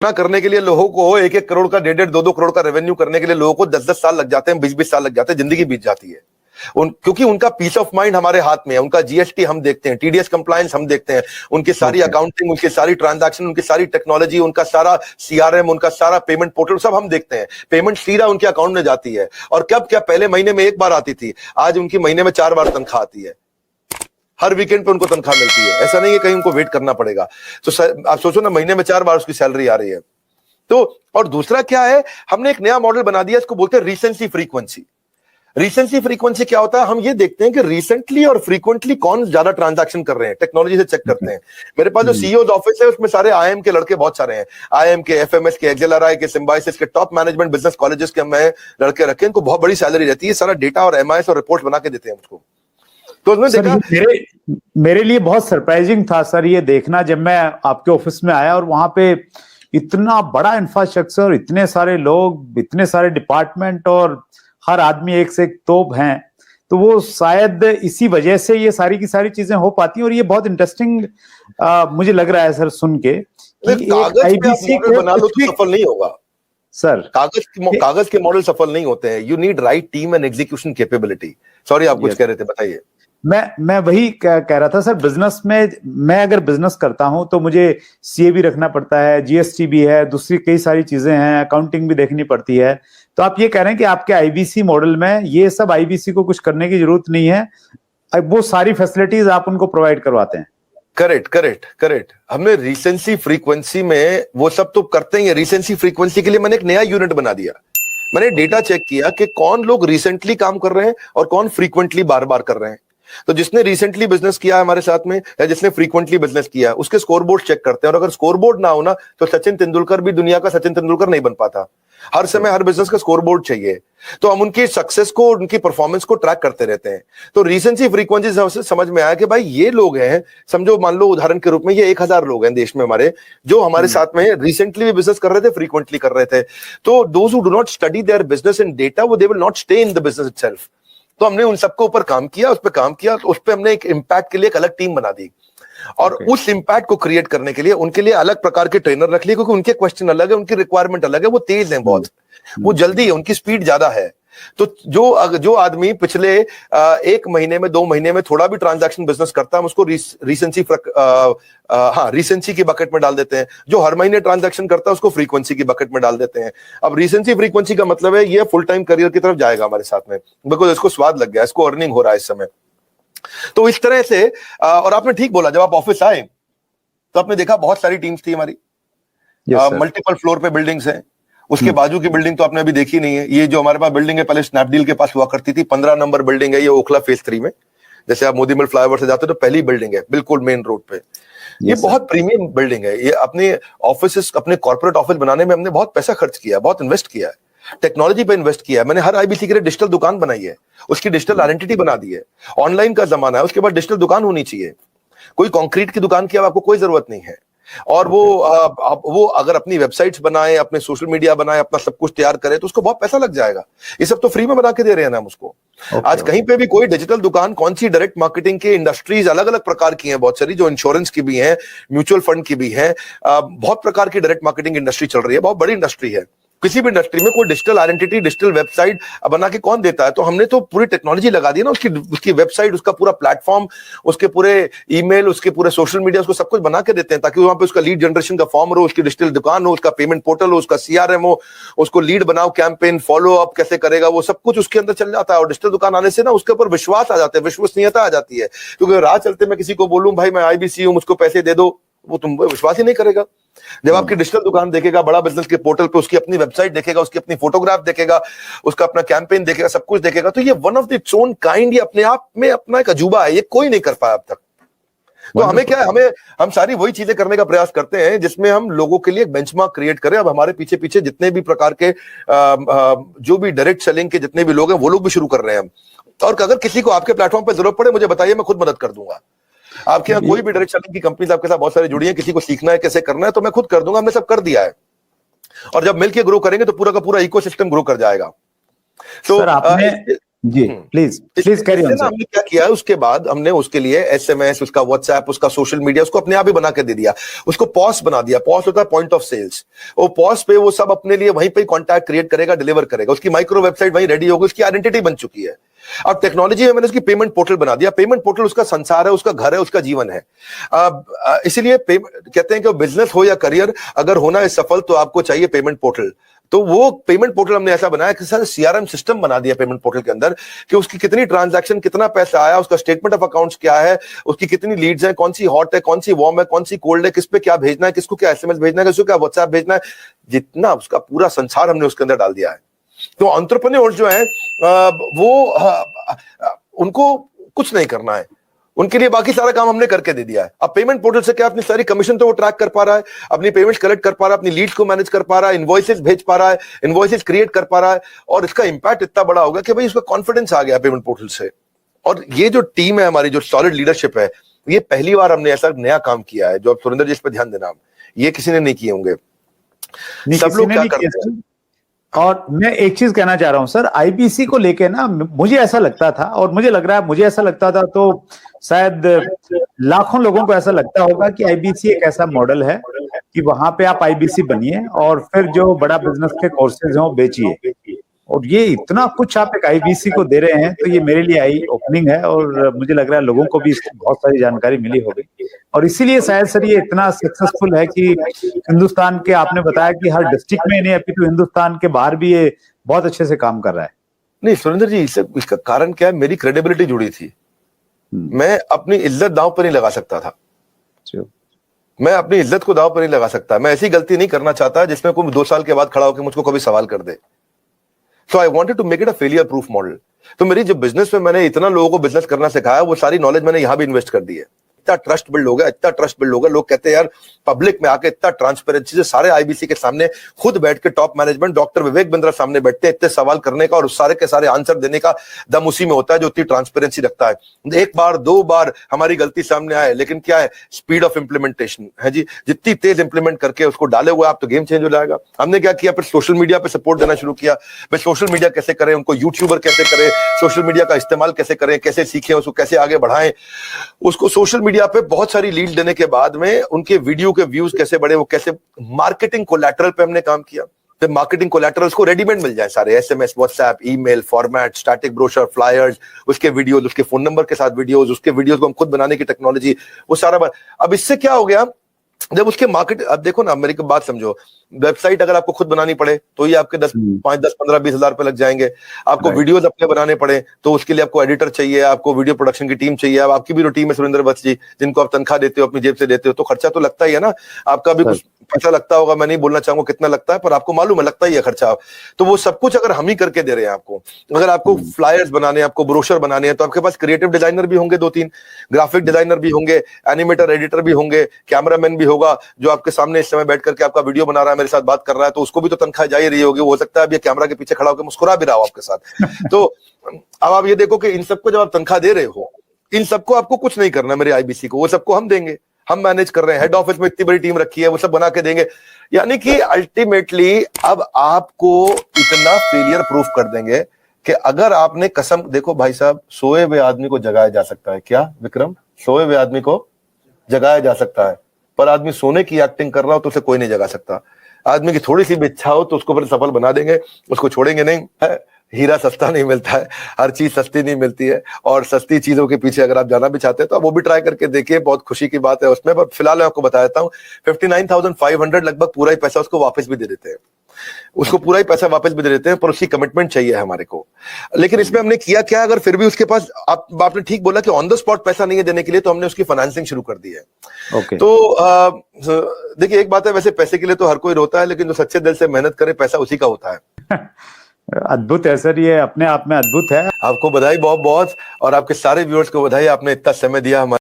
ना करने के लिए लोगों को 1-1 करोड़ का 1.5-1.5 2-2 करोड़ का रेवेन्यू करने के लिए लोगों को 10-10 साल लग जाते हैं, 20-20 साल लग जाते हैं, जिंदगी बीत जाती है। क्योंकि उनका पीस ऑफ माइंड हमारे हाथ में है, उनका जीएसटी हम देखते हैं, टीडीएस कंप्लायंस हम देखते हैं, उनकी सारी अकाउंटिंग, उनकी सारी ट्रांजैक्शन, उनकी सारी टेक्नोलॉजी, उनका सारा सीआरएम, उनका सारा पेमेंट पोर्टल सब हम देखते हैं। पेमेंट सीधा उनके अकाउंट में जाती है, और कब क्या पहले महीने में 1 बार आती थी, आज उनकी महीने में 4 बार तनख्वाह आती है। हर वीकेंड पे उनको तनख्वाह मिलती है, ऐसा नहीं है कहीं उनको वेट करना पड़ेगा। तो आप सोचो ना, महीने में 4 बार उसकी सैलरी आ रही है। तो और दूसरा क्या है, हमने एक नया मॉडल बना दिया, इसको बोलते हैं रीसेंसी फ्रीक्वेंसी। रीसेंसी फ्रीक्वेंसी क्या होता है, हम ये देखते हैं कि रिसेंटली और फ्रीक्वेंटली कौन ज्यादा ट्रांजैक्शन कर रहे हैं, टेक्नोलॉजी से चेक करते हैं। मेरे पास जो सीईओ ऑफिस है उसमें सारे आईएम के लड़के बहुत सारे हैं, आईएम के, एफएमएस के, एक्सेलआरआई के, सिम्बायोसिस के, टॉप मैनेजमेंट बिजनेस कॉलेजेस के मैं लड़के रखे, इनको बहुत बड़ी सैलरी रहती है, सारा डेटा और एमआईएस और रिपोर्ट बना के देते हैं मुझको। तो उसमें देखा, मेरे लिए बहुत सरप्राइजिंग था सर ये देखना, जब मैं आपके ऑफिस में आया और वहां पे इतना बड़ा इंफ्रास्ट्रक्चर, इतने सारे लोग, इतने सारे डिपार्टमेंट, और हर आदमी एक से एक तोप हैं। तो वो शायद इसी वजह से ये सारी की सारी चीजें हो पाती हैं। और ये बहुत इंटरेस्टिंग मुझे लग रहा है सर सुन के कि कागज आईबीसी को बना लो तो सफल नहीं होगा सर। कागज के मॉडल सफल नहीं होते हैं। You need right team and execution capability. Sorry, आप कुछ कह रहे थे, बताइए। मैं वही कह रहा था सर, बिजनेस में मैं अगर बिजनेस करता हूं तो मुझे सीए भी रखना पड़ता है, जीएसटी भी है, दूसरी कई सारी चीजें हैं, अकाउंटिंग भी देखनी पड़ती है। तो आप ये कह रहे हैं कि आपके आईबीसी मॉडल में ये सब आईबीसी को कुछ करने की जरूरत नहीं है, वो सारी फैसिलिटीज आप उनको प्रोवाइड करवाते हैं। करेक्ट। हमने रिसेंसी फ्रीक्वेंसी में वो सब तो करते ही है। रिसेंसी फ्रीक्वेंसी के लिए मैंने एक नया यूनिट बना दिया। मैंने डेटा चेक किया कि कौन लोग रिसेंटली काम कर रहे हैं और कौन फ्रीक्वेंटली बार बार कर रहे हैं। तो जिसने रिसेंटली बिजनेस किया है हमारे साथ में, या जिसने फ्रीक्वेंटली बिजनेस किया, उसके स्कोर बोर्ड चेक करते हैं। और अगर स्कोर बोर्ड ना हो ना, तो सचिन तेंदुलकर भी दुनिया का सचिन तेंदुलकर नहीं बन पाता। हर समय हर बिजनेस का स्कोर बोर्ड चाहिए। तो हम उनकी सक्सेस को, उनकी परफॉर्मेंस को ट्रैक करते रहते हैं। तो रिसेंसी फ्रीक्वेंसी से समझ में आया कि भाई ये लोग हैं, समझो मान लो उदाहरण के रूप में ये 1000 लोग हैं देश में हमारे, जो हमारे साथ में रिसेंटली भी बिजनेस कर रहे थे, फ्रीक्वेंटली कर रहे थे। तो those who do not study their business in data, वो they will not stay in the business itself. तो हमने उन सबके ऊपर काम किया, उस पर काम किया, तो उस पर हमने एक इम्पैक्ट के लिए एक अलग टीम बना दी। और उस इम्पैक्ट को क्रिएट करने के लिए उनके लिए अलग प्रकार के ट्रेनर रख लिए, क्योंकि उनके क्वेश्चन अलग है, उनकी रिक्वायरमेंट अलग है, वो तेज हैं बहुत, वो जल्दी है, उनकी स्पीड ज्यादा है। तो जो आदमी पिछले 1 महीने में 2 महीने में थोड़ा भी ट्रांजैक्शन बिजनेस करता है, हम उसको रिसेंसी की बकेट में डाल देते हैं। जो हर महीने ट्रांजैक्शन करता है उसको फ्रीक्वेंसी की बकेट में डाल देते हैं। अब रिसेंसी फ्रीक्वेंसी का मतलब है ये फुल टाइम करियर की तरफ जाएगा हमारे साथ में, बिकॉज इसको स्वाद लग गया, इसको अर्निंग हो रहा है इस समय। तो इस तरह से और आपने ठीक बोला, जब आप ऑफिस आए तो आपने देखा बहुत सारी टीम्स थी हमारी, मल्टीपल फ्लोर पे बिल्डिंग्स हैं। उसके बाजू की बिल्डिंग तो आपने अभी देखी नहीं है। ये जो हमारे पास बिल्डिंग है, पहले स्नैपडील के पास हुआ करती थी, 15 नंबर बिल्डिंग है, ये ओखला फेज 3 में। जैसे आप मोदी मिल फ्लाईओवर से जाते हो तो पहली बिल्डिंग है, बिल्कुल मेन रोड पे। ये बहुत प्रीमियम बिल्डिंग है। ये अपने ऑफिस, अपने कॉर्पोरेट ऑफिस बनाने में हमने बहुत पैसा खर्च किया, बहुत इन्वेस्ट किया है, टेक्नोलॉजी पे इन्वेस्ट किया है। मैंने हर आईबीसी के लिए डिजिटल दुकान बनाई है, उसकी डिजिटल आइडेंटिटी बना दी है। ऑनलाइन का जमाना है, उसके बाद डिजिटल दुकान होनी चाहिए। कोई कंक्रीट की दुकान की अब आपको कोई जरूरत नहीं है। और वो अगर अपनी वेबसाइट्स बनाए, अपने सोशल मीडिया बनाए, अपना सब कुछ तैयार करे, तो उसको बहुत पैसा लग जाएगा। ये सब तो फ्री में बना के दे रहे हैं ना हम उसको। आज कहीं पे भी कोई डिजिटल दुकान, कौन सी डायरेक्ट मार्केटिंग की इंडस्ट्रीज अलग अलग प्रकार की हैं, बहुत सारी, जो इंश्योरेंस की भी हैं, म्यूचुअल फंड की भी हैं, बहुत प्रकार की डायरेक्ट मार्केटिंग इंडस्ट्री चल रही है, बहुत बड़ी इंडस्ट्री है। किसी भी इंडस्ट्री में कोई डिजिटल आइडेंटिटी, डिजिटल वेबसाइट बना के कौन देता है? तो हमने तो पूरी टेक्नोलॉजी लगा दी ना, उसकी वेबसाइट, उसका पूरा प्लेटफॉर्म, उसके पूरे ईमेल, उसके पूरे सोशल मीडिया, उसको सब कुछ बना के देते हैं, ताकि वहां पे उसका लीड जनरेशन का फॉर्म हो, उसकी डिजिटल दुकान हो, उसका पेमेंट पोर्टल हो, उसका सीआरएम हो, उसको लीड बनाओ, कैंपेन फॉलो अप कैसे करेगा, वो सब कुछ उसके अंदर चल जाता है। और डिजिटल दुकान आने से ना उसके ऊपर विश्वास आ जाता है, विश्वसनीयता आ जाती है। क्योंकि राह चलते मैं किसी को बोलूं भाई मैं आईबीसी हूं, मुझको पैसे दे दो, वो तुम विश्वास ही नहीं करेगा। जब आपकी डिजिटल दुकान देखेगा, बड़ा बिजनेस के पोर्टल पे उसकी अपनी वेबसाइट देखेगा, उसकी अपनी फोटोग्राफ देखेगा, उसका अपना कैंपेन देखेगा, सब कुछ देखेगा, तो ये one of the its own kind, ये अपने आप में अपना एक अजूबा है, ये कोई नहीं कर पाया अब तक। तो हमें क्या है, हम सारी वही चीजें करने का प्रयास करते हैं जिसमें हम लोगों के लिए एक बेंचमार्क क्रिएट करें। अब हमारे पीछे पीछे जितने भी प्रकार के जो भी डायरेक्ट सेलिंग के जितने भी लोग हैं, वो लोग भी शुरू कर रहे हैं हम। और अगर किसी को आपके प्लेटफॉर्म पर जरूरत पड़े, मुझे बताइए, मैं खुद मदद कर दूंगा। आपके यहाँ कोई भी डायरेक्ट सेलिंग की कंपनी आपके साथ बहुत सारी जुड़ी है, किसी को सीखना है कैसे करना है, तो मैं खुद कर दूंगा, हमने सब कर दिया है। और जब मिलकर ग्रो करेंगे तो पूरा का पूरा इकोसिस्टम ग्रो कर जाएगा। तो sir ji please carry on इससे ना हमने क्या किया, उसके बाद हमने उसके लिए एसएमएस, उसका व्हाट्सएप, उसका सोशल मीडिया, उसको अपने आप ही बना के दे दिया। उसको पॉस बना दिया। पॉस होता है पॉइंट ऑफ सेल्स। वो पॉस पे वो सब अपने लिए वहीं पे कॉन्टैक्ट क्रिएट करेगा, डिलीवर करेगा। उसकी माइक्रो वेबसाइट वहीं रेडी होगी, उसकी आइडेंटिटी बन चुकी है। अब टेक्नोलॉजी में मैंने उसकी पेमेंट पोर्टल बना दिया। पेमेंट पोर्टल उसका संसार है, उसका घर है, उसका जीवन है। इसीलिए कहते हैं कि बिजनेस हो या करियर, अगर होना है सफल तो आपको चाहिए पेमेंट पोर्टल। तो वो पेमेंट पोर्टल हमने ऐसा बनाया कि सर सीआरएम सिस्टम बना दिया पेमेंट पोर्टल के अंदर, कि उसकी कितनी ट्रांजैक्शन, कितना पैसा आया, उसका स्टेटमेंट ऑफ अकाउंट्स क्या है, उसकी कितनी लीड्स हैं, कौन सी हॉट है, कौन सी वार्म है, कौन सी कोल्ड है, किस पे क्या भेजना है, किसको क्या एसएमएस भेजना है, किसको क्या व्हाट्सएप भेजना है, जितना उसका पूरा संसार हमने उसके अंदर डाल दिया है। तो एंटरप्रेन्योर जो है उनको कुछ नहीं करना है, उनके लिए बाकी सारा काम हमने करके दे दिया है। अब पेमेंट पोर्टल से क्या, अपनी सारी कमीशन तो वो ट्रैक कर पा रहा है, अपनी पेमेंट्स कलेक्ट कर पा रहा है, अपनी लीड्स को मैनेज कर पा रहा है, इनवॉइसेस भेज पा रहा है, इनवॉइसेस क्रिएट कर पा रहा है। और इसका इंपैक्ट इतना बड़ा होगा कि भाई उसका कॉन्फिडेंस आ गया पेमेंट पोर्टल से। और ये जो टीम है हमारी, जो सॉलिड लीडरशिप है, ये पहली बार हमने ऐसा नया काम किया है। जो अब सुरेंद्र जी इस पर ध्यान देना, ये किसी ने नहीं किए होंगे। सब लोग क्या करते हैं। और मैं एक चीज कहना चाह रहा हूं सर, आईबीसी को लेके ना मुझे ऐसा लगता था, और मुझे लग रहा है, मुझे ऐसा लगता था तो शायद लाखों लोगों को ऐसा लगता होगा कि आईबीसी एक ऐसा मॉडल है कि वहां पे आप आईबीसी बनिए और फिर जो बड़ा बिजनेस के कोर्सेज हैं वो बेचिए। और ये इतना कुछ आप एक आईबीसी को दे रहे हैं, तो ये मेरे लिए आई ओपनिंग है, और मुझे लग रहा है लोगों को भी इसकी बहुत सारी जानकारी मिली होगी। और इसीलिए शायद सर ये इतना सक्सेसफुल है कि हिंदुस्तान के, आपने बताया कि हर डिस्ट्रिक्ट में नहीं, अपितु हिंदुस्तान के बाहर भी ये बहुत अच्छे से काम कर रहा है। नहीं सुरेंद्र जी, इसका कारण क्या है, मेरी क्रेडिबिलिटी जुड़ी थी। मैं अपनी इज्जत दांव पर नहीं लगा सकता था। मैं अपनी इज्जत को दांव पर नहीं लगा सकता। मैं ऐसी गलती नहीं करना चाहता जिसमें कोई 2 साल के बाद खड़ा होकर मुझको कभी सवाल कर दे। So I wanted to make it a failure proof model. तो मेरी जो बिजनेस में मैंने इतना लोगों को बिजनेस करना सिखाया, वो सारी नॉलेज मैंने यहां भी इन्वेस्ट कर दी है। इतना ट्रस्ट बिल्ड हो गया, इतना ट्रस्ट बिल्ड हो गया। लोग कहते हैं यार पब्लिक में आके इतना ट्रांसपेरेंसी से सारे आईबीसी के सामने खुद बैठ के top management doctor Vivek Bindra सामने बैठते हैं, इतने सवाल करने का और उस सारे के सारे आंसर देने का दम उसी में होता है जो इतनी ट्रांसपेरेंसी रखता है। 1 बार 2 बार हमारी गलती सामने आए, लेकिन क्या है, स्पीड ऑफ इंप्लीमेंटेशन है जी। जितनी तेज इंप्लीमेंट करके उसको डाले हुए आप, तो गेम चेंज हो जाएगा। हमने क्या किया, फिर सोशल मीडिया पे सपोर्ट देना शुरू किया। भाई सोशल मीडिया कैसे करें, उनको यूट्यूबर कैसे करें, सोशल मीडिया का इस्तेमाल कैसे करें, कैसे सीखें, उसको कैसे आगे बढ़ाएं। उसको सोशल मीडिया पे बहुत सारी लीड देने के बाद में उनके वीडियो के व्यूज कैसे बढ़े, वो कैसे, मार्केटिंग कोलैटरल पे हमने काम किया। तो मार्केटिंग कोलैटरल्स को रेडीमेड मिल जाए सारे, SMS, WhatsApp, email, format, static brochure, flyers, उसके वीडियोस, उसके फोन नंबर के साथ वीडियोस, उसके वीडियोस को हम खुद बनाने की टेक्नोलॉजी, वो सारा। अब इससे क्या हो गया, जब उसके मार्केट, अब देखो ना, मेरी बात समझो, वेबसाइट अगर आपको खुद बनानी पड़े तो ये आपके 5, 10, 15, 20 हजार रुपए लग जाएंगे। आपको वीडियोस अपने बनाने पड़े तो उसके लिए आपको एडिटर चाहिए, आपको वीडियो प्रोडक्शन की टीम चाहिए। अब आपकी भी जो टीम है सुरेंद्र वत्स जी, जिनको आप तनख्वाह देते हो, अपनी जेब से देते हो, तो खर्चा तो लगता ही है ना। आपका भी कुछ पैसा लगता होगा, मैं नहीं बोलना चाहूंगा कितना लगता है, पर आपको मालूम है लगता ही है खर्चा। तो वो सब कुछ अगर हम ही करके दे रहे हैं आपको, अगर आपको फ्लायर्स बनाने, आपको ब्रोशर बनाने हैं, तो आपके पास क्रिएटिव डिजाइनर भी होंगे, 2-3 ग्राफिक डिजाइनर भी होंगे, एनिमेटर, एडिटर भी होंगे, कैमरामैन भी होगा जो आपके सामने इस समय बैठ करके आपका वीडियो बना रहा है, मेरे साथ बात कर रहा है, तो उसको भी तो तनख्वाह जा ही रही होगी। हो सकता है अब ये कैमरा के पीछे खड़ा होकर मुस्कुरा भी रहा हो आपके साथ। तो अब आप ये देखो कि इन सबको जब आप तनख्वाह दे रहे हो, इन सबको आपको कुछ नहीं करना, मेरे आईबीसी को, वो सबको हम देंगे, हम मैनेज कर रहे हैं। हेड ऑफिस में इतनी बड़ी टीम रखी है, वो सब बना के देंगे। यानी कि अल्टीमेटली अब आपको इतना फेलियर प्रूफ कर देंगे कि अगर आपने कसम, देखो भाई साहब, सोए हुए आदमी को जगाया जा सकता है क्या विक्रम? सोए हुए आदमी को जगाया जा सकता है, पर आदमी सोने की एक्टिंग कर रहा हो तो उसे कोई नहीं जगा सकता। आदमी की थोड़ी सी भी इच्छा हो तो उसको फिर सफल बना देंगे, उसको छोड़ेंगे नहीं है। हीरा सस्ता नहीं मिलता है, हर चीज सस्ती नहीं मिलती है, और सस्ती चीजों के पीछे अगर आप जाना भी चाहते हैं तो आप वो भी ट्राई करके देखिए, बहुत खुशी की बात है उसमें। पर फिलहाल मैं आपको बता देता हूँ, 59,500 लगभग पूरा ही पैसा उसको वापस भी दे देते हैं, उसको पूरा ही पैसा वापस भी दे देते हैं, पर उसकी कमिटमेंट चाहिए हमारे को। लेकिन इसमें हमने किया क्या, अगर फिर भी उसके पास, आपने ठीक बोला कि ऑन द स्पॉट पैसा नहीं है देने के लिए, तो हमने उसकी फाइनेंसिंग शुरू कर दी है। तो देखिए एक बात है, वैसे पैसे के लिए तो हर कोई रोता है, लेकिन जो सच्चे दिल से मेहनत करे पैसा उसी का होता है। अद्भुत है सर, ये अपने आप में अद्भुत है। आपको बधाई बहुत बहुत, और आपके सारे व्यूअर्स को बधाई, आपने इतना समय दिया हमारे